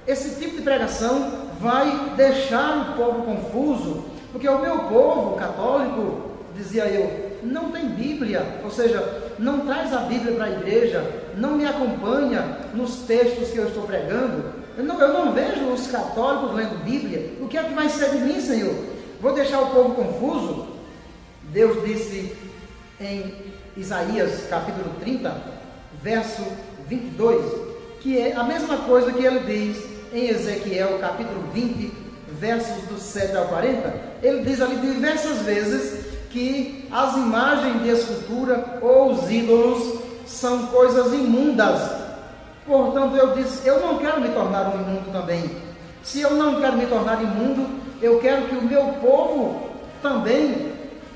Esse tipo de pregação vai deixar o povo confuso, porque o meu povo católico, dizia eu, não tem Bíblia, ou seja, não traz a Bíblia para a igreja, não me acompanha nos textos que eu estou pregando. Eu não vejo os católicos lendo Bíblia. O que é que vai ser de mim, Senhor? Vou deixar o povo confuso? Deus disse em Isaías capítulo 30, verso 22, que é a mesma coisa que ele diz em Ezequiel capítulo 20, versos do 7 ao 40. Ele diz ali diversas vezes que as imagens de escultura ou os ídolos são coisas imundas. Portanto, eu disse, eu não quero me tornar um imundo também. Se eu não quero me tornar imundo, eu quero que o meu povo também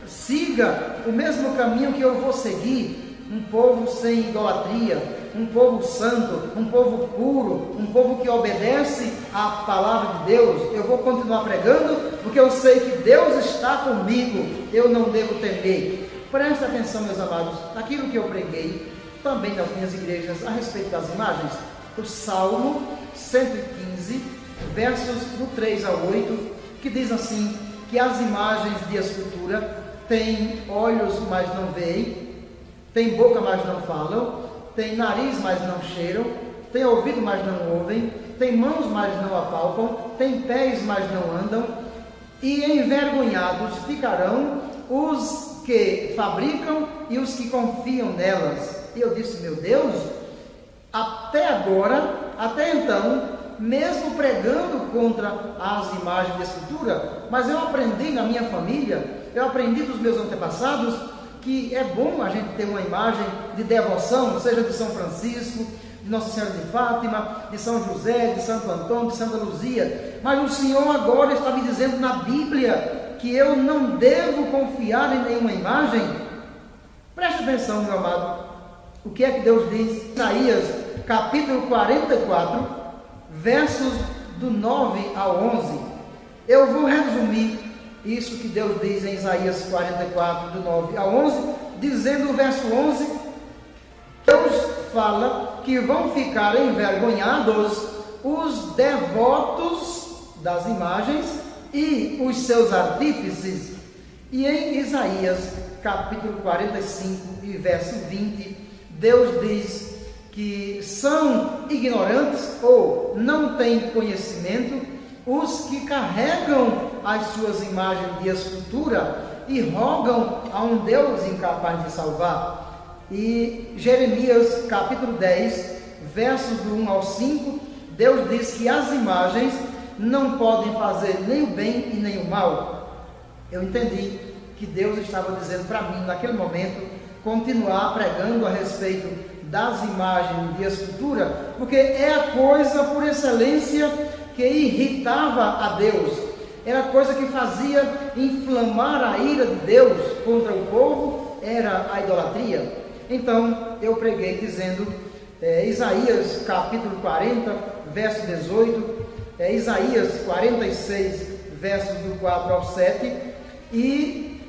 siga o mesmo caminho que eu vou seguir. Um povo sem idolatria, um povo santo, um povo puro, um povo que obedece à palavra de Deus. Eu vou continuar pregando, porque eu sei que Deus está comigo, eu não devo temer. Preste atenção, meus amados, aquilo que eu preguei também nas minhas igrejas a respeito das imagens. O Salmo 115, versos do 3 ao 8, que diz assim, que as imagens de escultura têm olhos, mas não veem, tem boca, mas não falam, tem nariz, mas não cheiram, tem ouvido, mas não ouvem, tem mãos, mas não apalpam, tem pés, mas não andam, e envergonhados ficarão os que fabricam e os que confiam nelas. E eu disse, meu Deus, até agora, até então, mesmo pregando contra as imagens de escultura, mas eu aprendi na minha família, eu aprendi dos meus antepassados, que é bom a gente ter uma imagem de devoção, seja de São Francisco, de Nossa Senhora de Fátima, de São José, de Santo Antônio, de Santa Luzia. Mas o Senhor agora está me dizendo na Bíblia que eu não devo confiar em nenhuma imagem. Preste atenção, meu amado. O que é que Deus diz? Isaías, capítulo 44, versos do 9 ao 11. Eu vou resumir isso que Deus diz em Isaías 44, do 9 ao 11, dizendo o verso 11, Deus fala que vão ficar envergonhados os devotos das imagens e os seus artífices. E em Isaías, capítulo 45 e verso 20, Deus diz que são ignorantes ou não têm conhecimento os que carregam as suas imagens de escultura e rogam a um Deus incapaz de salvar. E Jeremias capítulo 10, versos do 1 ao 5, Deus diz que as imagens não podem fazer nem o bem e nem o mal. Eu entendi que Deus estava dizendo para mim, naquele momento, continuar pregando a respeito das imagens de escultura, porque é a coisa por excelência que irritava a Deus, era a coisa que fazia inflamar a ira de Deus contra o povo, era a idolatria. Então, eu preguei dizendo, Isaías capítulo 40, verso 18, Isaías 46, versos do 4 ao 7, e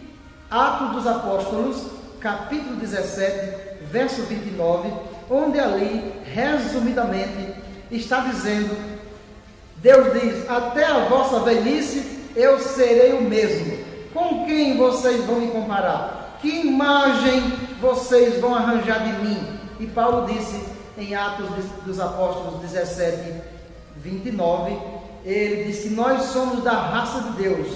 Atos dos Apóstolos, capítulo 17, verso 29, onde ali, resumidamente, está dizendo, Deus diz, até a vossa velhice eu serei o mesmo. Com quem vocês vão me comparar? Que imagem vocês vão arranjar de mim? E Paulo disse em Atos dos Apóstolos 17, 29, ele diz que nós somos da raça de Deus.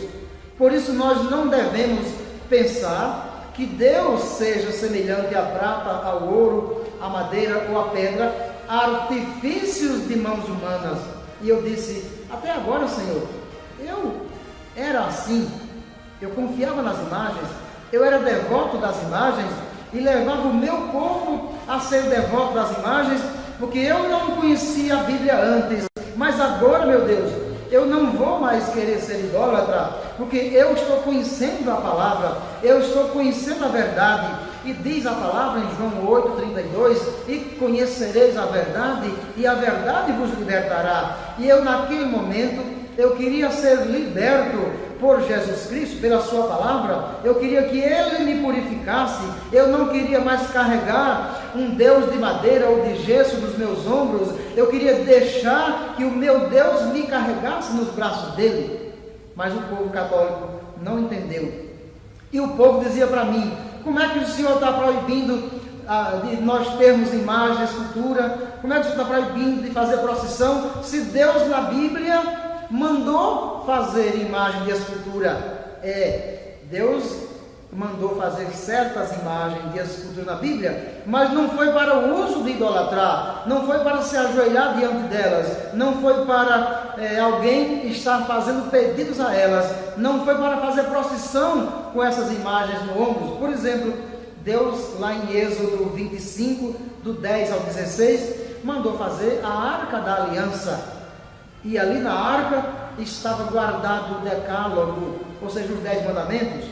Por isso nós não devemos pensar que Deus seja semelhante à prata, ao ouro, à madeira ou à pedra, artifícios de mãos humanas. E eu disse, até agora, Senhor, eu era assim, eu confiava nas imagens, eu era devoto das imagens e levava o meu povo a ser devoto das imagens, porque eu não conhecia a Bíblia antes, mas agora, meu Deus, eu não vou mais querer ser idólatra, porque eu estou conhecendo a palavra, eu estou conhecendo a verdade, e diz a palavra em João 8,32, e conhecereis a verdade, e a verdade vos libertará. E eu naquele momento, eu queria ser liberto por Jesus Cristo, pela sua palavra. Eu queria que Ele me purificasse. Eu não queria mais carregar um Deus de madeira ou de gesso nos meus ombros. Eu queria deixar que o meu Deus me carregasse nos braços dele. Mas o povo católico não entendeu. E o povo dizia para mim: como é que o senhor está proibindo de nós termos imagem, escultura? Como é que o senhor está proibindo de fazer procissão, se Deus na Bíblia mandou fazer imagem de escultura? Deus mandou fazer certas imagens de escultura na Bíblia, mas não foi para o uso de idolatrar, não foi para se ajoelhar diante delas, não foi para alguém estar fazendo pedidos a elas, não foi para fazer procissão com essas imagens no ombro. Por exemplo, Deus, lá em Êxodo 25, do 10 ao 16, mandou fazer a Arca da Aliança. E ali na Arca estava guardado o Decálogo, ou seja, os 10 mandamentos.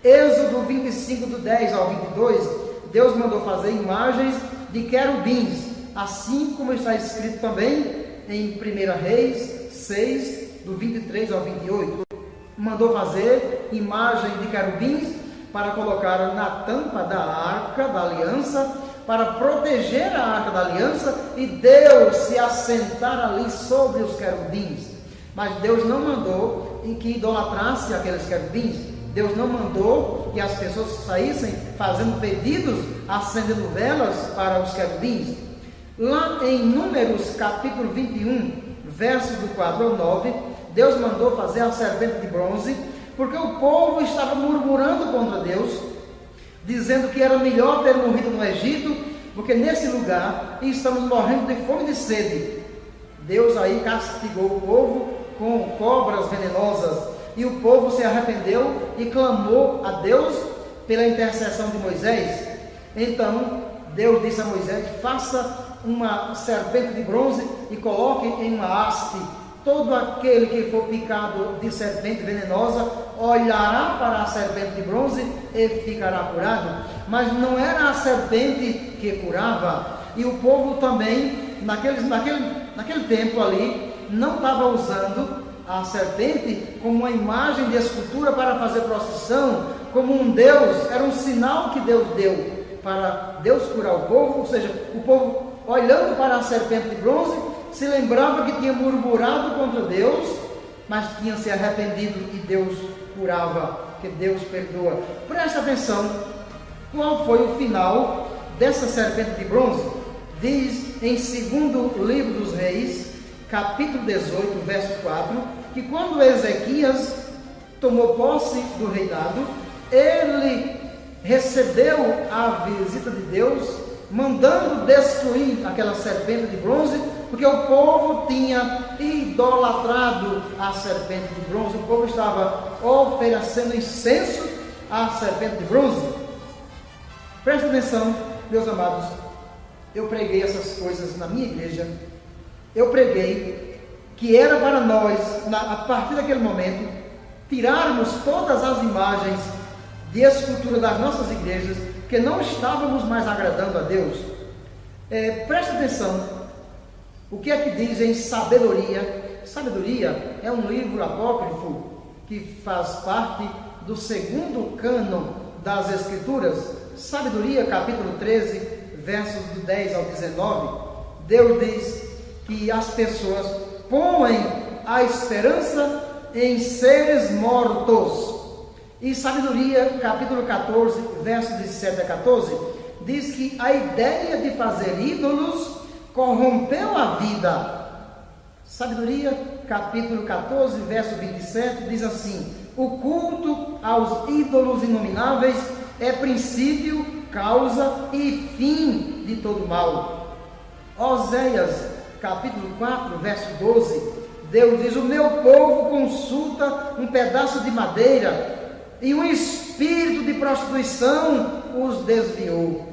Êxodo 25, do 10 ao 22, Deus mandou fazer imagens de querubins, assim como está escrito também em 1 Reis 6, do 23 ao 28. Mandou fazer imagem de querubins para colocar na tampa da Arca da Aliança, para proteger a Arca da Aliança e Deus se assentar ali sobre os querubins. Mas Deus não mandou que idolatrasse aqueles querubins. Deus não mandou que as pessoas saíssem fazendo pedidos, acendendo velas para os querubins. Lá em Números capítulo 21, versos do 4 ao 9, Deus mandou fazer a serpente de bronze, porque o povo estava murmurando contra Deus, dizendo que era melhor ter morrido no Egito, porque nesse lugar estamos morrendo de fome e de sede. Deus aí castigou o povo com cobras venenosas, e o povo se arrependeu e clamou a Deus pela intercessão de Moisés. Então Deus disse a Moisés: faça uma serpente de bronze e coloque em uma haste. Todo aquele que for picado de serpente venenosa olhará para a serpente de bronze e ficará curado. Mas não era a serpente que curava. E o povo também, naquele tempo ali, não estava usando a serpente como uma imagem de escultura para fazer procissão, como um Deus. Era um sinal que Deus deu para Deus curar o povo. Ou seja, o povo, olhando para a serpente de bronze, se lembrava que tinha murmurado contra Deus, mas tinha se arrependido e Deus curava, que Deus perdoa. Preste atenção, qual foi o final dessa serpente de bronze? Diz em 2º livro dos Reis, capítulo 18, verso 4, que quando Ezequias tomou posse do reinado, ele recebeu a visita de Deus, mandando destruir aquela serpente de bronze, porque o povo tinha idolatrado a serpente de bronze. O povo estava oferecendo incenso à serpente de bronze. Preste atenção, meus amados. Eu preguei essas coisas na minha igreja. Eu preguei que era para nós, a partir daquele momento, tirarmos todas as imagens de escultura das nossas igrejas, que não estávamos mais agradando a Deus. Preste atenção, o que é que diz em Sabedoria? Sabedoria é um livro apócrifo que faz parte do 2º cânon das Escrituras. Sabedoria, capítulo 13, versos do 10 ao 19. Deus diz que as pessoas põem a esperança em seres mortos. E Sabedoria, capítulo 14, versos de 7 a 14, diz que a ideia de fazer ídolos corrompeu a vida. Sabedoria, capítulo 14, verso 27, diz assim: o culto aos ídolos inomináveis é princípio, causa e fim de todo mal. Oséias, capítulo 4, verso 12, Deus diz: o meu povo consulta um pedaço de madeira, e um espírito de prostituição os desviou.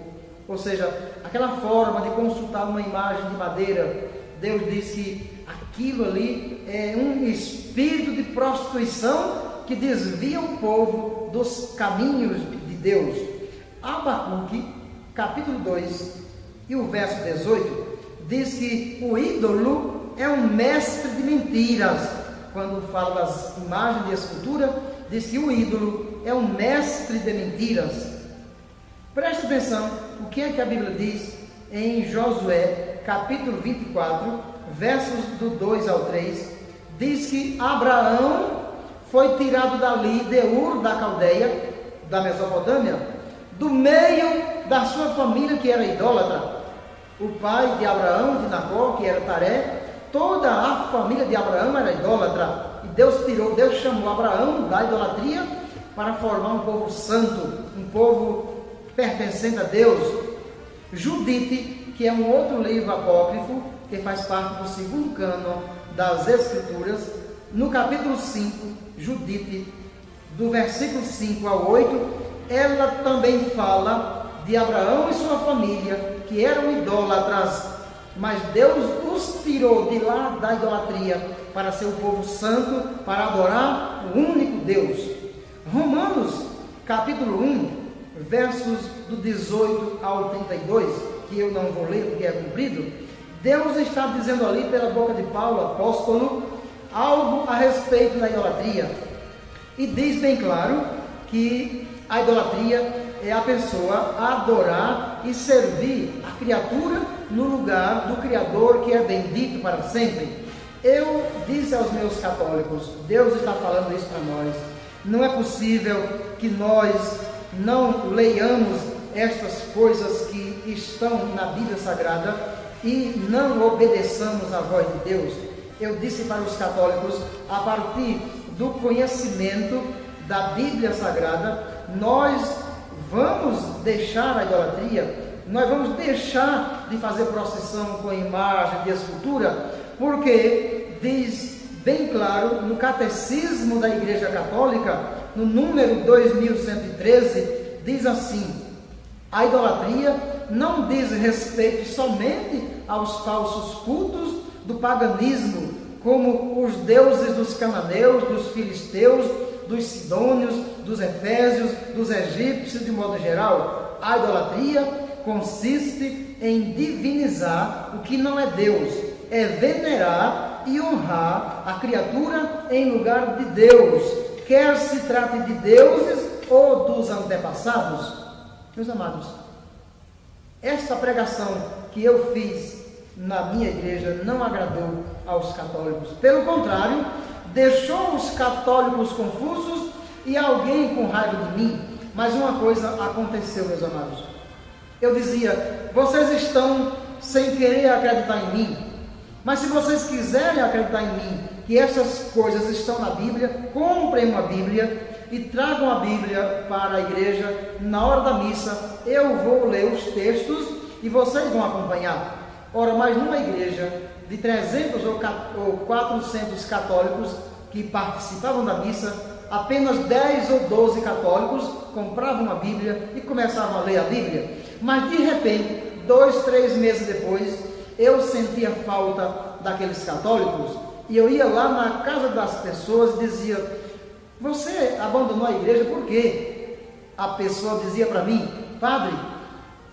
Ou seja, aquela forma de consultar uma imagem de madeira, Deus diz que aquilo ali é um espírito de prostituição que desvia o povo dos caminhos de Deus. Abacuque, capítulo 2, e o verso 18, diz que o ídolo é um mestre de mentiras. quando fala das imagens de escultura, diz que o ídolo é um mestre de mentiras. Preste atenção, o que é que a Bíblia diz em Josué, capítulo 24, versos do 2 ao 3, diz que Abraão foi tirado dali de Ur da Caldeia, da Mesopotâmia, do meio da sua família que era idólatra. O pai de Abraão, de Nacor, que era Taré, toda a família de Abraão era idólatra. E Deus chamou Abraão da idolatria para formar um povo santo, um povo pertencente a Deus. Judite, que é um outro livro apócrifo, que faz parte do segundo cânon das Escrituras, no capítulo 5, Judite, do versículo 5 ao 8, ela também fala de Abraão e sua família, que eram idólatras, mas Deus os tirou de lá da idolatria para ser o povo santo, para adorar o único Deus. Romanos, capítulo 1, versos do 18 ao 32, que eu não vou ler porque é comprido, Deus está dizendo ali pela boca de Paulo, apóstolo, algo a respeito da idolatria. E diz bem claro que a idolatria é a pessoa adorar e servir a criatura no lugar do Criador, que é bendito para sempre. Eu disse aos meus católicos, Deus está falando isso para nós. Não é possível que nós não leiamos estas coisas que estão na Bíblia Sagrada e não obedeçamos à voz de Deus. Eu disse para os católicos, a partir do conhecimento da Bíblia Sagrada, nós vamos deixar a idolatria, nós vamos deixar de fazer procissão com imagem de escultura, porque diz bem claro no Catecismo da Igreja Católica, no número 2113, diz assim: a idolatria não diz respeito somente aos falsos cultos do paganismo, como os deuses dos cananeus, dos filisteus, dos sidônios, dos efésios, dos egípcios, de modo geral. A idolatria consiste em divinizar o que não é Deus, é venerar e honrar a criatura em lugar de Deus, quer se trate de deuses ou dos antepassados. Meus amados, esta pregação que eu fiz na minha igreja não agradou aos católicos. Pelo contrário, deixou os católicos confusos e alguém com raiva de mim. Mas uma coisa aconteceu, meus amados. Eu dizia, vocês estão sem querer acreditar em mim. Mas se vocês quiserem acreditar em mim, que essas coisas estão na Bíblia, comprem uma Bíblia e tragam a Bíblia para a igreja. Na hora da missa, eu vou ler os textos e vocês vão acompanhar. Ora, mas numa igreja de 300 ou 400 católicos que participavam da missa, apenas 10 ou 12 católicos compravam a Bíblia e começavam a ler a Bíblia. Mas de repente, 2, 3 meses depois, eu sentia falta daqueles católicos e eu ia lá na casa das pessoas e dizia: você abandonou a igreja por quê? A pessoa dizia para mim: padre,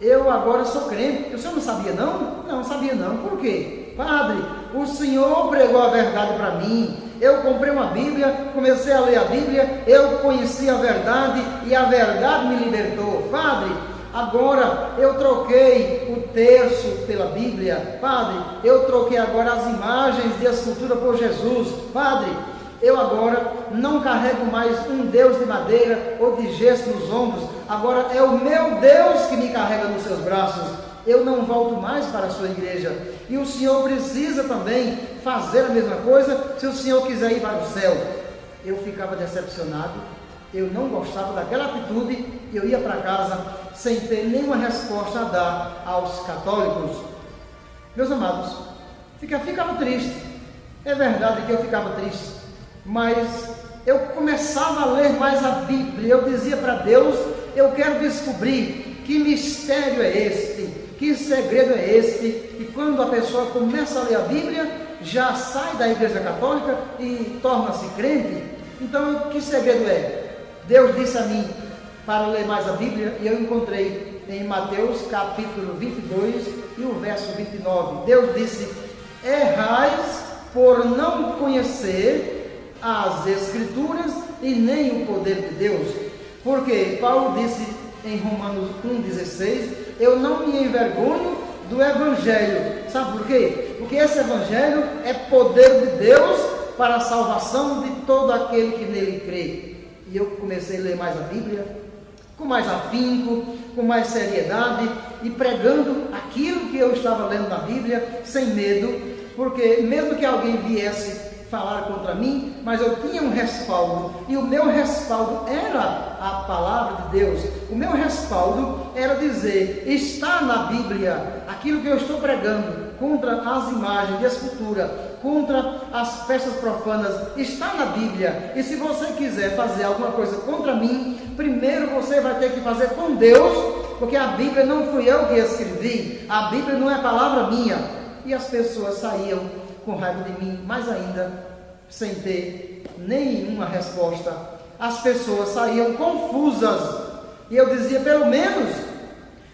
eu agora sou crente. O senhor não sabia não? Não sabia não. Por quê? Padre, o senhor pregou a verdade para mim. Eu comprei uma Bíblia, comecei a ler a Bíblia, eu conheci a verdade e a verdade me libertou. Padre, agora eu troquei o terço pela Bíblia. Padre, eu troquei agora as imagens de escultura por Jesus. Padre, eu agora não carrego mais um Deus de madeira ou de gesso nos ombros. Agora é o meu Deus que me carrega nos seus braços. Eu não volto mais para a sua igreja. E o senhor precisa também fazer a mesma coisa se o senhor quiser ir para o céu. Eu ficava decepcionado. Eu não gostava daquela atitude. Eu ia para casa sem ter nenhuma resposta a dar aos católicos. Meus amados, ficava triste. É verdade que eu ficava triste. Mas eu começava a ler mais a Bíblia. Eu dizia para Deus: eu quero descobrir que mistério é este, que segredo é este. E quando a pessoa começa a ler a Bíblia, já sai da igreja católica e torna-se crente. Então, que segredo é? Deus disse a mim para ler mais a Bíblia, e eu encontrei em Mateus capítulo 22 e o verso 29. Deus disse: errais por não conhecer as Escrituras e nem o poder de Deus. Porque Paulo disse em Romanos 1,16, eu não me envergonho do Evangelho. Sabe por quê? Porque esse Evangelho é poder de Deus para a salvação de todo aquele que nele crê. E eu comecei a ler mais a Bíblia, com mais afinco, com mais seriedade, e pregando aquilo que eu estava lendo na Bíblia, sem medo, porque mesmo que alguém viesse falar contra mim, mas eu tinha um respaldo, e o meu respaldo era a palavra de Deus. O meu respaldo era dizer, está na Bíblia, aquilo que eu estou pregando, contra as imagens de escultura, contra as festas profanas, está na Bíblia. E se você quiser fazer alguma coisa contra mim, primeiro você vai ter que fazer com Deus, porque a Bíblia não fui eu que escrevi, a Bíblia não é palavra minha. E as pessoas saíam com raiva de mim, mais ainda, sem ter nenhuma resposta. As pessoas saíam confusas, e eu dizia, pelo menos,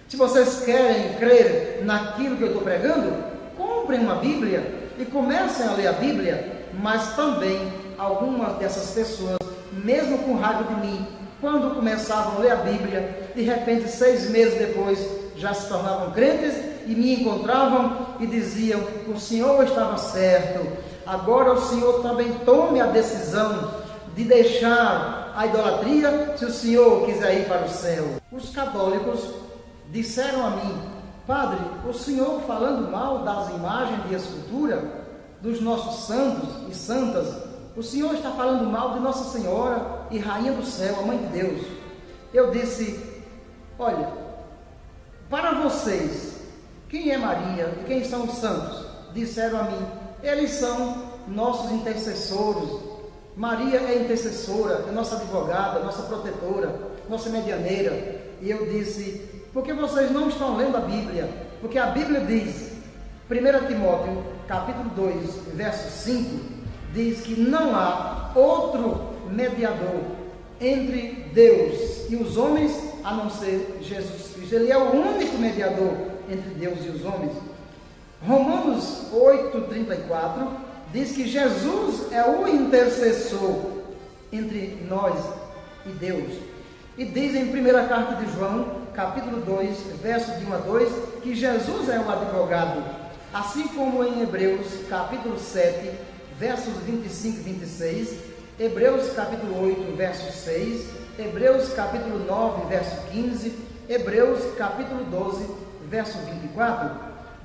se vocês querem crer naquilo que eu estou pregando, comprem uma Bíblia e comecem a ler a Bíblia. Mas também, algumas dessas pessoas, mesmo com raiva de mim, quando começavam a ler a Bíblia, de repente, 6 meses depois, já se tornavam crentes e me encontravam e diziam, o senhor estava certo, agora o senhor também tome a decisão de deixar a idolatria, se o senhor quiser ir para o céu. Os católicos disseram a mim, padre, o senhor falando mal das imagens de escultura, dos nossos santos e santas, o senhor está falando mal de Nossa Senhora e Rainha do Céu, a Mãe de Deus. Eu disse, olha, para vocês, quem é Maria e quem são os santos? Disseram a mim, eles são nossos intercessores. Maria é intercessora, é nossa advogada, nossa protetora, nossa medianeira. E eu disse, porque vocês não estão lendo a Bíblia? Porque a Bíblia diz, 1 Timóteo, capítulo 2, verso 5, diz que não há outro mediador entre Deus e os homens, a não ser Jesus Cristo. Ele é o único mediador entre Deus e os homens. Romanos 8,34 diz que Jesus é o intercessor entre nós e Deus. E diz em 1ª carta de João, capítulo 2, versos de 1 a 2, que Jesus é o advogado. Assim como em Hebreus, capítulo 7, versos 25 e 26, Hebreus, capítulo 8, verso 6, Hebreus, capítulo 9, verso 15, Hebreus, capítulo 12, verso 24,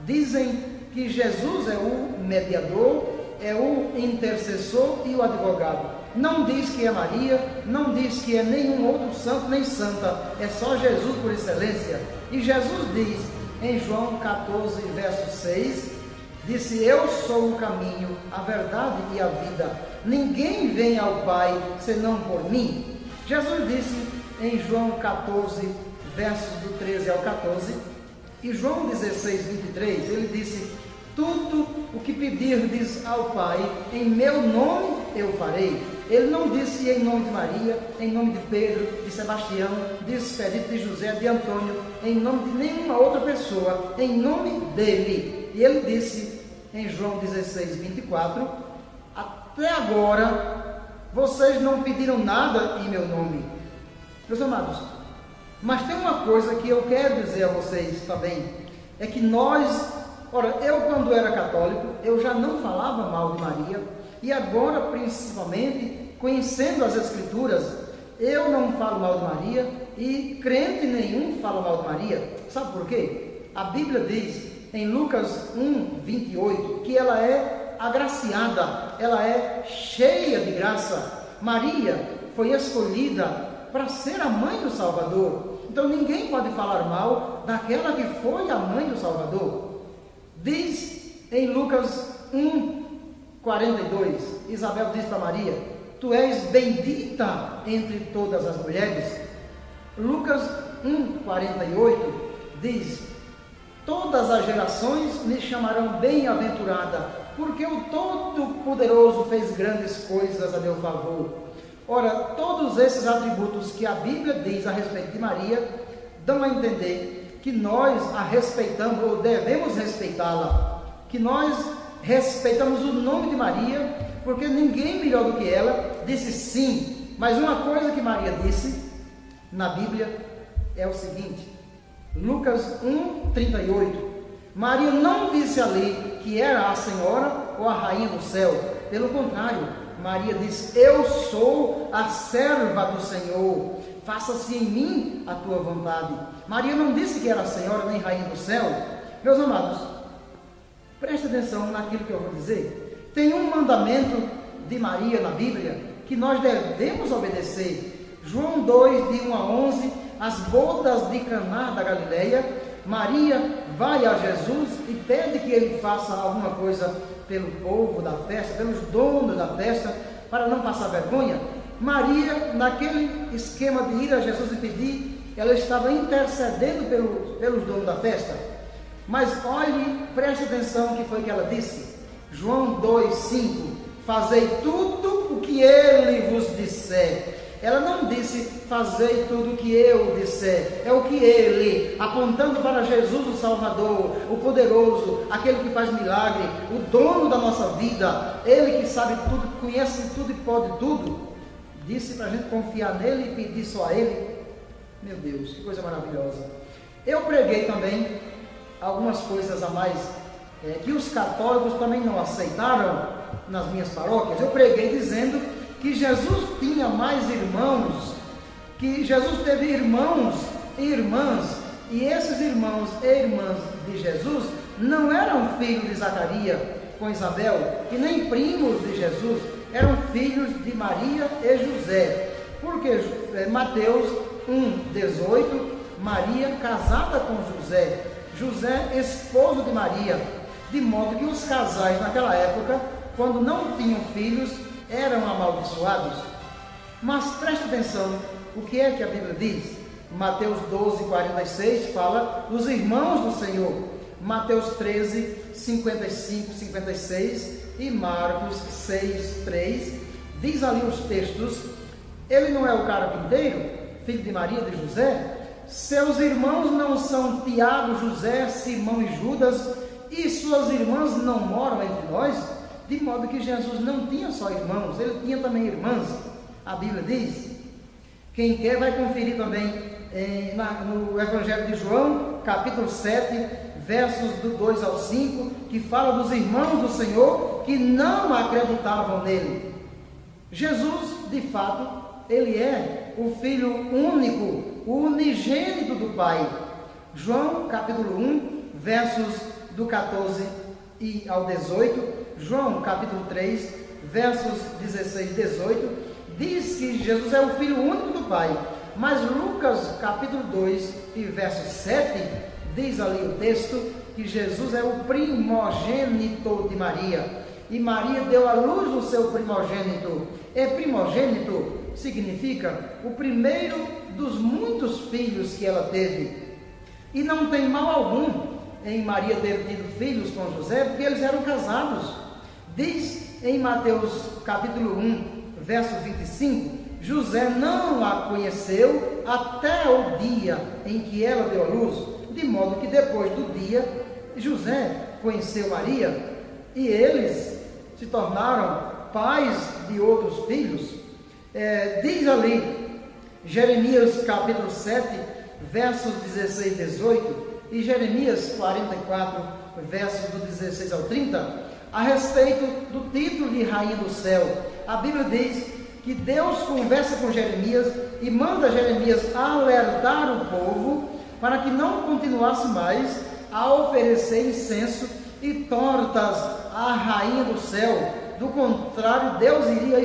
dizem que Jesus é o mediador, é o intercessor e o advogado. Não diz que é Maria, não diz que é nenhum outro santo nem santa, é só Jesus por excelência. E Jesus diz em João 14, verso 6, disse, eu sou o caminho, a verdade e a vida, ninguém vem ao Pai senão por mim. Jesus disse em João 14, versos do 13 ao 14, e João 16, 23, ele disse, tudo o que pedirdes ao Pai, em meu nome eu farei. Ele não disse em nome de Maria, em nome de Pedro, de Sebastião, de Expedito, de José, de Antônio, em nome de nenhuma outra pessoa, em nome dele. E ele disse em João 16, 24, até agora vocês não pediram nada em meu nome. Meus amados, mas tem uma coisa que eu quero dizer a vocês também, é que nós, ora, eu quando era católico, eu já não falava mal de Maria, e agora, principalmente, conhecendo as Escrituras, eu não falo mal de Maria, e crente nenhum fala mal de Maria. Sabe por quê? A Bíblia diz, em Lucas 1, 28, que ela é agraciada, ela é cheia de graça. Maria foi escolhida para ser a mãe do Salvador. Então ninguém pode falar mal daquela que foi a mãe do Salvador. Diz em Lucas 1, 42, Isabel diz para Maria, tu és bendita entre todas as mulheres. Lucas 1, 48 diz, todas as gerações me chamarão bem-aventurada, porque o Todo-Poderoso fez grandes coisas a meu favor. Ora, todos esses atributos que a Bíblia diz a respeito de Maria, dão a entender que nós a respeitamos, ou devemos respeitá-la, que nós respeitamos o nome de Maria, porque ninguém melhor do que ela disse sim. Mas uma coisa que Maria disse na Bíblia é o seguinte, Lucas 1:38. Maria não disse ali que era a Senhora ou a Rainha do céu. Pelo contrário, Maria disse: eu sou a serva do Senhor, faça-se em mim a tua vontade. Maria não disse que era a Senhora nem Rainha do céu. Meus amados, preste atenção naquilo que eu vou dizer. Tem um mandamento de Maria na Bíblia que nós devemos obedecer. João 2, de 1 a 11, as bodas de Caná da Galileia. Maria vai a Jesus e pede que ele faça alguma coisa pelo povo da festa, pelos donos da festa, para não passar vergonha. Maria, naquele esquema de ir a Jesus e pedir, ela estava intercedendo pelos donos da festa. Mas olhe, preste atenção no que foi que ela disse. João 2:5, fazei tudo o que ele vos disser. Ela não disse, fazei tudo o que eu disser. É o que ele, apontando para Jesus o Salvador, o poderoso, aquele que faz milagre, o dono da nossa vida, ele que sabe tudo, conhece tudo e pode tudo, disse para a gente confiar nele e pedir só a ele. Meu Deus, que coisa maravilhosa. Eu preguei também algumas coisas a mais que os católicos também não aceitaram nas minhas paróquias. Eu preguei dizendo que Jesus tinha mais irmãos, que Jesus teve irmãos e irmãs, e esses irmãos e irmãs de Jesus não eram filhos de Zacarias com Isabel, e nem primos de Jesus, eram filhos de Maria e José. Porque Mateus 1:18, Maria casada com José, José esposo de Maria, de modo que os casais naquela época, quando não tinham filhos, eram amaldiçoados. Mas preste atenção, o que é que a Bíblia diz? Mateus 12:46 fala dos irmãos do Senhor. Mateus 13:55, 56 e Marcos 6:3 diz ali os textos: ele não é o carpinteiro, filho de Maria e de José? Seus irmãos não são Tiago, José, Simão e Judas, e suas irmãs não moram entre nós? De modo que Jesus não tinha só irmãos, ele tinha também irmãs. A Bíblia diz, quem quer vai conferir também no Evangelho de João, capítulo 7, versos do 2 ao 5, que fala dos irmãos do Senhor que não acreditavam nele. Jesus, de fato, ele é o Filho único, o unigênito do Pai. João, capítulo 1, versos do 14 e ao 18, João, capítulo 3, versos 16 e 18, diz que Jesus é o Filho único do Pai. Mas Lucas, capítulo 2 e verso 7, diz ali o texto que Jesus é o primogênito de Maria. E Maria deu à luz o seu primogênito. E primogênito significa o primeiro dos muitos filhos que ela teve. E não tem mal algum em Maria ter tido filhos com José, porque eles eram casados. Diz em Mateus capítulo 1, verso 25, José não a conheceu até o dia em que ela deu à luz, de modo que depois do dia, José conheceu Maria, e eles se tornaram pais de outros filhos. Diz ali, Jeremias capítulo 7, versos 16 e 18, e Jeremias 44, versos do 16 ao 30, a respeito do título de Rainha do Céu. A Bíblia diz que Deus conversa com Jeremias e manda Jeremias alertar o povo para que não continuasse mais a oferecer incenso e tortas à Rainha do Céu. Do contrário, Deus iria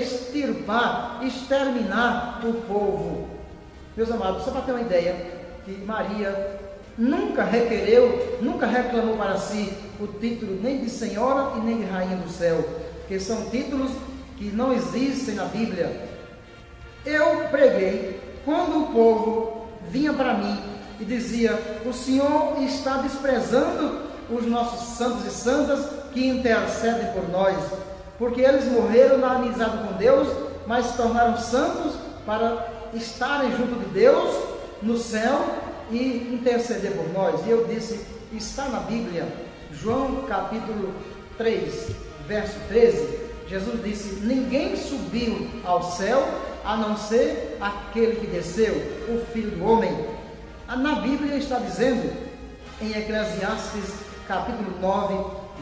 exterminar o povo. Meus amados, só para ter uma ideia, que Maria nunca requereu, nunca reclamou para si o título nem de Senhora e nem de Rainha do Céu, que são títulos que não existem na Bíblia. Eu preguei quando o povo vinha para mim e dizia: o Senhor está desprezando os nossos santos e santas que intercedem por nós, porque eles morreram na amizade com Deus, mas se tornaram santos para estarem junto de Deus no céu e interceder por nós. E eu disse, está na Bíblia, João capítulo 3, verso 13, Jesus disse: ninguém subiu ao céu a não ser aquele que desceu, o Filho do Homem. Na Bíblia está dizendo, em Eclesiastes capítulo 9,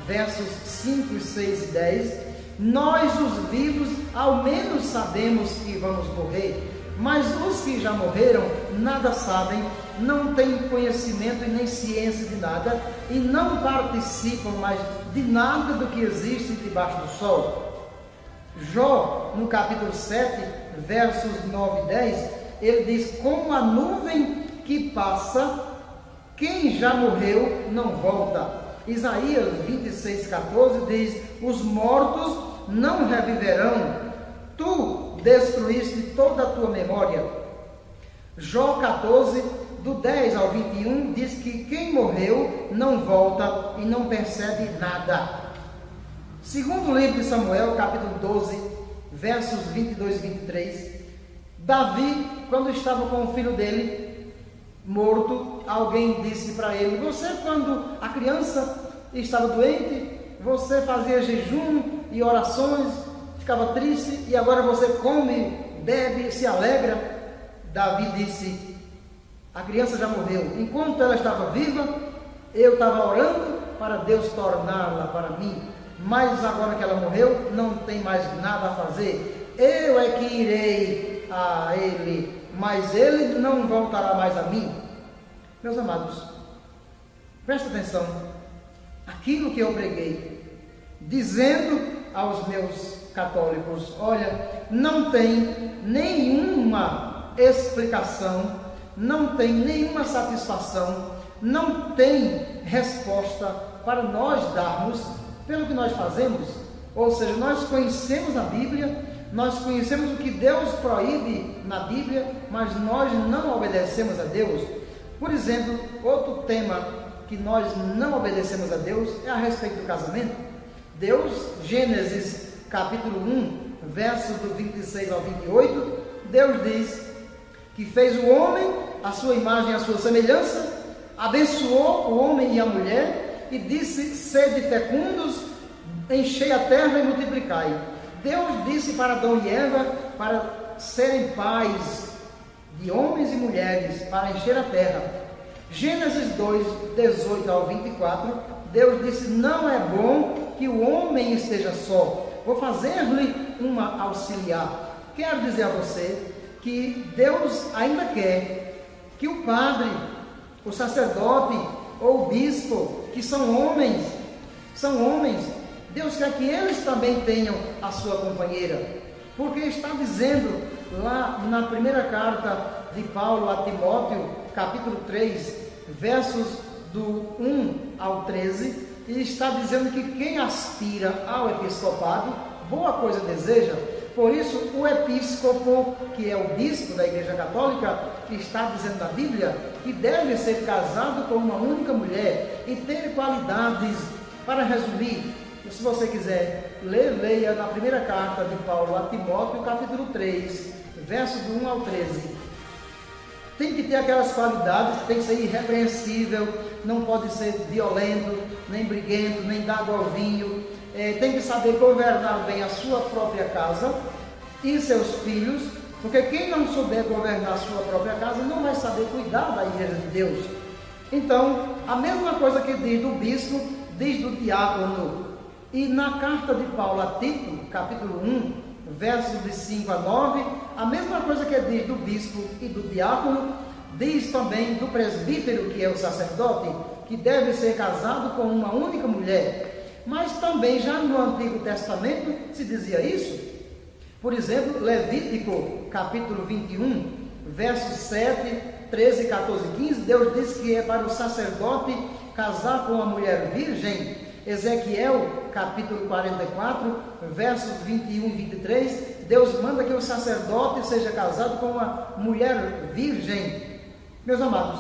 versos 5, 6 e 10, nós os vivos ao menos sabemos que vamos morrer, mas os que já morreram nada sabem, não têm conhecimento e nem ciência de nada, e não participam mais de nada do que existe debaixo do sol. Jó, no capítulo 7, versos 9 e 10, ele diz: como a nuvem que passa, quem já morreu não volta. Isaías 26, 14 diz: os mortos não reviverão, tu destruíste toda a tua memória. Jó 14, do 10 ao 21, diz que quem morreu não volta e não percebe nada. Segundo o livro de Samuel, capítulo 12, versos 22 e 23, Davi, quando estava com o filho dele morto, alguém disse para ele: você, quando a criança estava doente, você fazia jejum e orações, ficava triste, e agora você come, bebe, se alegra. Davi disse: a criança já morreu. Enquanto ela estava viva, eu estava orando para Deus torná-la para mim. Mas agora que ela morreu, não tem mais nada a fazer. Eu é que irei a ele, mas ele não voltará mais a mim. Meus amados, presta atenção. Aquilo que eu preguei, dizendo aos meus católicos: olha, não tem nenhuma explicação, não tem nenhuma satisfação, não tem resposta para nós darmos pelo que nós fazemos. Ou seja, nós conhecemos a Bíblia, nós conhecemos o que Deus proíbe na Bíblia, mas nós não obedecemos a Deus. Por exemplo, outro tema que nós não obedecemos a Deus é a respeito do casamento. Deus, Gênesis capítulo 1, versos do 26 ao 28, Deus diz que fez o homem à sua imagem e à sua semelhança, abençoou o homem e a mulher, e disse: sede fecundos, enchei a terra e multiplicai. Deus disse para Adão e Eva para serem pais de homens e mulheres, para encher a terra. Gênesis 2, 18 ao 24, Deus disse: não é bom que o homem esteja só, vou fazer-lhe uma auxiliar. Quero dizer a você que Deus ainda quer que o padre, o sacerdote ou o bispo, que são homens, Deus quer que eles também tenham a sua companheira, porque está dizendo lá na primeira carta de Paulo a Timóteo, capítulo 3, versos do 1 ao 13, e está dizendo que quem aspira ao episcopado, boa coisa deseja. Por isso, o episcopo, que é o bispo da Igreja Católica, está dizendo na Bíblia que deve ser casado com uma única mulher e ter qualidades. Para resumir, se você quiser ler, leia na primeira carta de Paulo a Timóteo, capítulo 3, versos do 1 ao 13. Tem que ter aquelas qualidades, tem que ser irrepreensível, não pode ser violento, nem briguento, nem dado ao vinho. Tem que saber governar bem a sua própria casa e seus filhos, porque quem não souber governar a sua própria casa não vai saber cuidar da igreja de Deus. Então, a mesma coisa que diz do bispo, diz do diácono. E na carta de Paulo a Tito, capítulo 1, versos de 5 a 9, a mesma coisa que diz do bispo e do diácono, diz também do presbítero, que é o sacerdote, que deve ser casado com uma única mulher. Mas também já no Antigo Testamento se dizia isso. Por exemplo, Levítico, capítulo 21, versos 7, 13, 14 e 15, Deus diz que é para o sacerdote casar com uma mulher virgem. Ezequiel, capítulo 44, versos 21 e 23, Deus manda que o sacerdote seja casado com uma mulher virgem. Meus amados,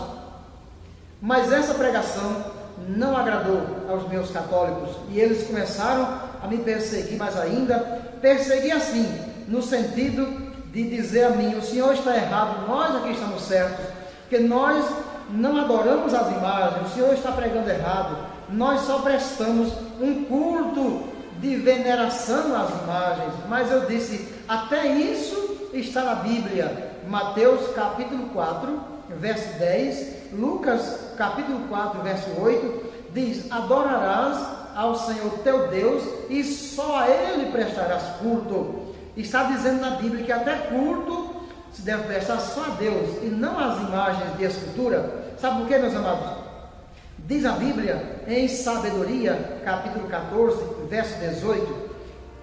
mas essa pregação não agradou aos meus católicos, e eles começaram a me perseguir mais ainda. Perseguir assim, no sentido de dizer a mim: o senhor está errado, nós aqui estamos certos, porque nós não adoramos as imagens, o senhor está pregando errado, nós só prestamos um culto de veneração às imagens, mas eu disse, até isso está na Bíblia. Mateus capítulo 4, verso 10, Lucas capítulo 4, verso 8, diz, adorarás ao Senhor teu Deus e só a Ele prestarás culto. Está dizendo na Bíblia que até culto se deve prestar só a Deus e não às imagens de escultura. Sabe por quê, meus amados? Diz a Bíblia em Sabedoria, capítulo 14, verso 18,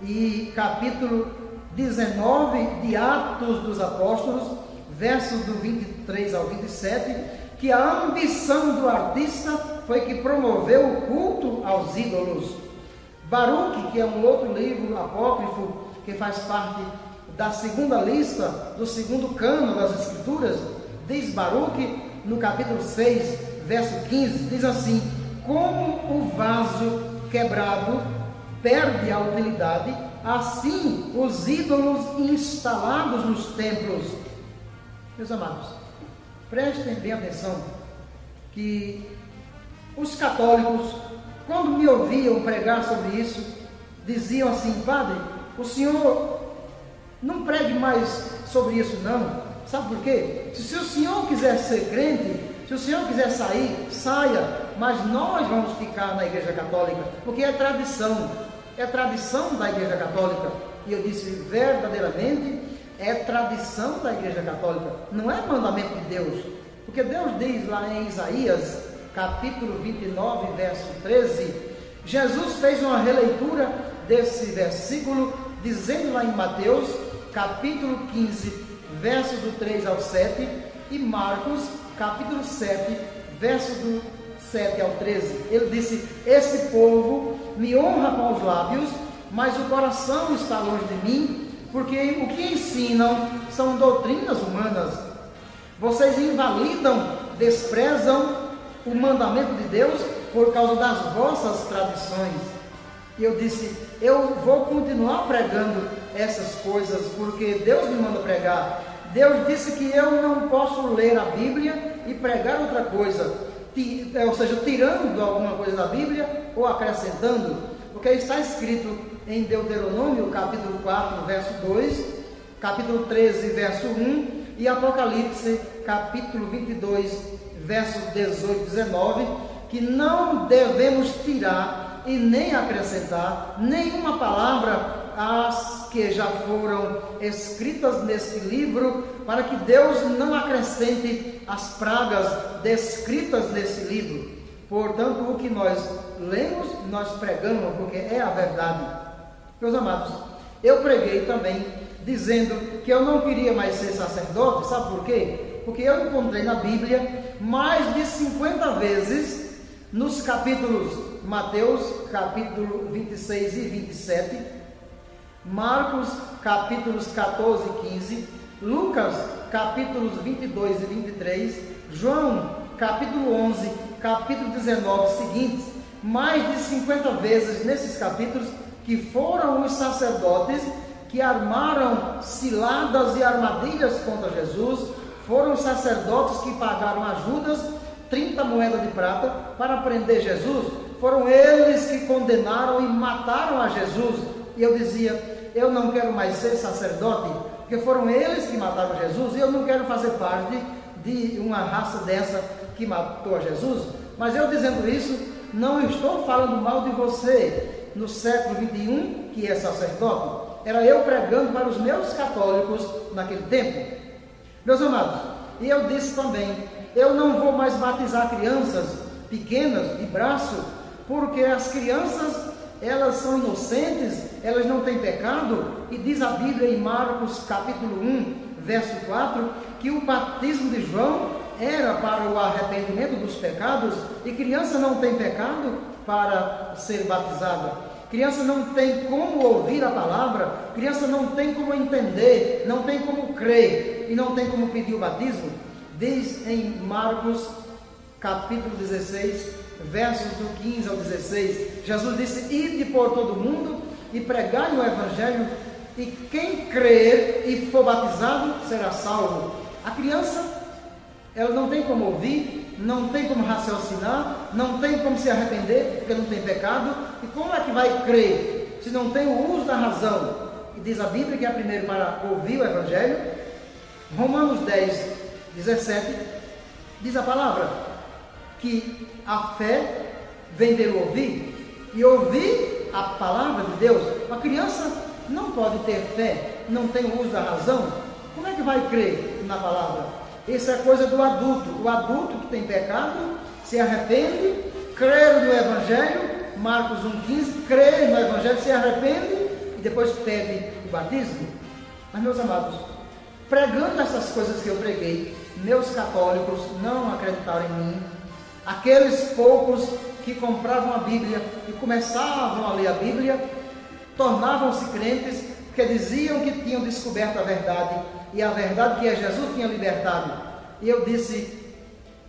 e capítulo 19 de Atos dos Apóstolos, versos do 23 ao 27, que a ambição do artista foi que promoveu o culto aos ídolos. Baruque, que é um outro livro apócrifo que faz parte da segunda lista, do segundo cano das Escrituras, diz Baruque, no capítulo 6, verso 15, diz assim, como o vaso quebrado perde a utilidade, assim os ídolos instalados nos templos. Meus amados, prestem bem atenção, que os católicos, quando me ouviam pregar sobre isso, diziam assim, padre, o senhor não pregue mais sobre isso não. Sabe por quê? Se o senhor quiser ser crente, se o senhor quiser sair, saia, mas nós vamos ficar na Igreja Católica, porque é tradição da Igreja Católica. E eu disse, verdadeiramente, é tradição da Igreja Católica, não é mandamento de Deus, porque Deus diz lá em Isaías, capítulo 29, verso 13, Jesus fez uma releitura desse versículo, dizendo lá em Mateus, capítulo 15, verso do 3 ao 7, e Marcos, capítulo 7, verso do 7 ao 13, ele disse, esse povo me honra com os lábios, mas o coração está longe de mim, porque o que ensinam são doutrinas humanas. Vocês invalidam, desprezam o mandamento de Deus por causa das vossas tradições. E eu disse, eu vou continuar pregando essas coisas, porque Deus me manda pregar. Deus disse que eu não posso ler a Bíblia e pregar outra coisa, ou seja, tirando alguma coisa da Bíblia ou acrescentando, porque está escrito em Deuteronômio, capítulo 4, verso 2, capítulo 13, verso 1, e Apocalipse, capítulo 22, versos 18 e 19, que não devemos tirar e nem acrescentar nenhuma palavra às que já foram escritas nesse livro, para que Deus não acrescente as pragas descritas nesse livro. Portanto, o que nós lemos, nós pregamos, porque é a verdade. Meus amados, eu preguei também dizendo que eu não queria mais ser sacerdote. Sabe por quê? Porque eu encontrei na Bíblia mais de 50 vezes, nos capítulos Mateus, capítulo 26 e 27, Marcos, capítulos 14 e 15, Lucas, capítulos 22 e 23, João, capítulo 11, capítulo 19 seguintes, mais de 50 vezes nesses capítulos, que foram os sacerdotes que armaram ciladas e armadilhas contra Jesus, foram os sacerdotes que pagaram a Judas 30 moedas de prata para prender Jesus, foram eles que condenaram e mataram a Jesus. E eu dizia, eu não quero mais ser sacerdote, porque foram eles que mataram Jesus, e eu não quero fazer parte de uma raça dessa que matou a Jesus. Mas eu dizendo isso, não estou falando mal de você no século 21, que é sacerdote. Era eu pregando para os meus católicos naquele tempo. Meus amados, e eu disse também, eu não vou mais batizar crianças pequenas de braço, porque as crianças, elas são inocentes, elas não têm pecado, e diz a Bíblia em Marcos capítulo 1, verso 4, que o batismo de João era para o arrependimento dos pecados, e criança não tem pecado para ser batizada. Criança não tem como ouvir a palavra, criança não tem como entender, não tem como crer, e não tem como pedir o batismo. Diz em Marcos capítulo 16, versos do 15 ao 16, Jesus disse, ide por todo o mundo e pregai o Evangelho, e quem crer e for batizado será salvo. A criança, ela não tem como ouvir, não tem como raciocinar, não tem como se arrepender, porque não tem pecado, e como é que vai crer se não tem o uso da razão, e diz a Bíblia que é primeiro para ouvir o Evangelho. Romanos 10, 17, diz a palavra que a fé vem pelo ouvir, e ouvir a palavra de Deus. Uma criança não pode ter fé, não tem o uso da razão. Como é que vai crer na palavra? Isso é coisa do adulto. O adulto que tem pecado se arrepende, crê no Evangelho, Marcos 1,15, crê no Evangelho, se arrepende e depois pede o batismo. Mas, meus amados, pregando essas coisas que eu preguei, meus católicos não acreditaram em mim. Aqueles poucos que compravam a Bíblia e começavam a ler a Bíblia, tornavam-se crentes, porque diziam que tinham descoberto a verdade, e a verdade que é Jesus tinha libertado. E eu disse,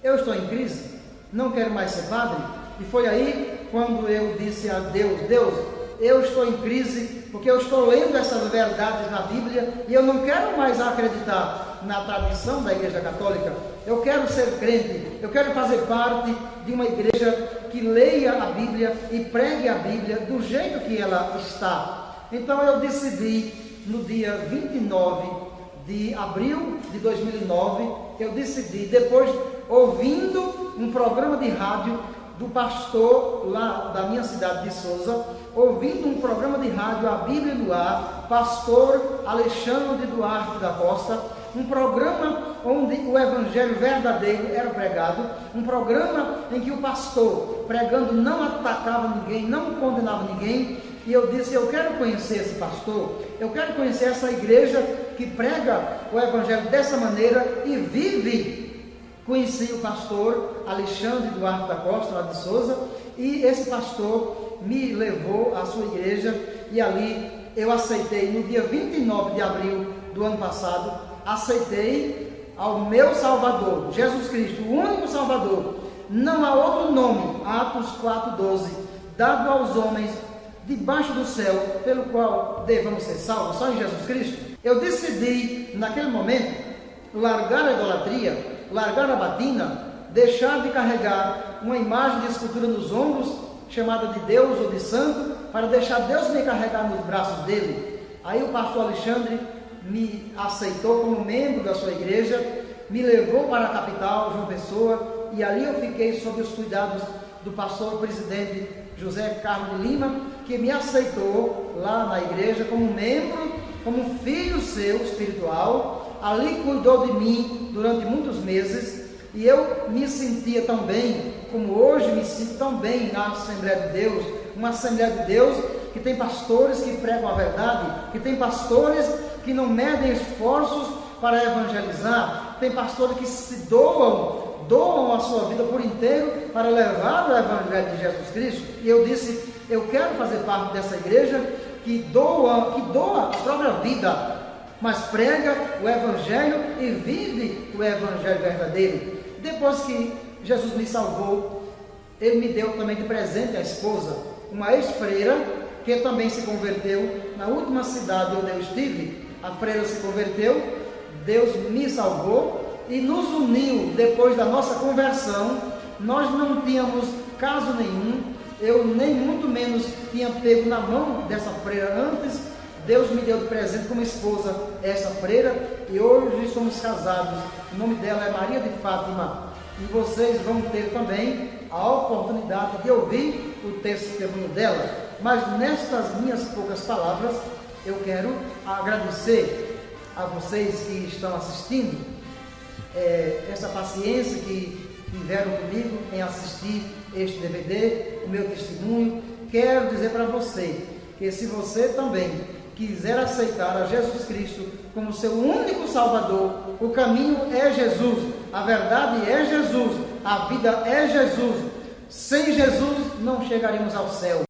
eu estou em crise, não quero mais ser padre. E foi aí quando eu disse a Deus, Deus, eu estou em crise, porque eu estou lendo essas verdades na Bíblia, e eu não quero mais acreditar na tradição da Igreja Católica. Eu quero ser crente, eu quero fazer parte de uma igreja que leia a Bíblia e pregue a Bíblia do jeito que ela está. Então eu decidi, no dia 29 de abril de 2009, eu decidi, depois ouvindo um programa de rádio do pastor lá da minha cidade de Souza, ouvindo um programa de rádio, A Bíblia no Ar, pastor Alexandre Duarte da Costa, um programa onde o Evangelho verdadeiro era pregado, um programa em que o pastor, pregando, não atacava ninguém, não condenava ninguém, e eu disse, eu quero conhecer esse pastor, eu quero conhecer essa igreja que prega o Evangelho dessa maneira e vive. Conheci o pastor Alexandre Duarte da Costa, lá de Souza, e esse pastor me levou à sua igreja, e ali eu aceitei, no dia 29 de abril do ano passado, aceitei ao meu Salvador, Jesus Cristo, o único Salvador. Não há outro nome, Atos 4,12, dado aos homens debaixo do céu, pelo qual devamos ser salvos, só em Jesus Cristo. Eu decidi, naquele momento, largar a idolatria, largar a batina, deixar de carregar uma imagem de escultura nos ombros, chamada de Deus ou de santo, para deixar Deus me carregar nos braços dele. Aí o pastor Alexandre me aceitou como membro da sua igreja, me levou para a capital, João Pessoa, e ali eu fiquei sob os cuidados do pastor presidente José Carlos de Lima, que me aceitou lá na igreja como membro, como filho seu espiritual. Ali cuidou de mim durante muitos meses, e eu me sentia tão bem, como hoje me sinto tão bem na Assembleia de Deus, uma Assembleia de Deus que tem pastores que pregam a verdade, que tem pastores que não medem esforços para evangelizar, tem pastores que se doam a sua vida por inteiro para levar o Evangelho de Jesus Cristo. E eu disse, eu quero fazer parte dessa igreja que doa a própria vida, mas prega o Evangelho e vive o Evangelho verdadeiro. Depois que Jesus me salvou, Ele me deu também de presente a esposa, uma ex-freira, que também se converteu na última cidade onde eu estive. A freira se converteu, Deus me salvou e nos uniu depois da nossa conversão. Nós não tínhamos caso nenhum, eu nem muito menos tinha pego na mão dessa freira antes. Deus me deu de presente como esposa essa freira, e hoje somos casados. O nome dela é Maria de Fátima, e vocês vão ter também a oportunidade de ouvir o testemunho dela. Mas nestas minhas poucas palavras, eu quero agradecer a vocês que estão assistindo, essa paciência que tiveram comigo em assistir este DVD, o meu testemunho. Quero dizer para você que se você também quiser aceitar a Jesus Cristo como seu único Salvador, o caminho é Jesus, a verdade é Jesus, a vida é Jesus. Sem Jesus não chegaremos ao céu.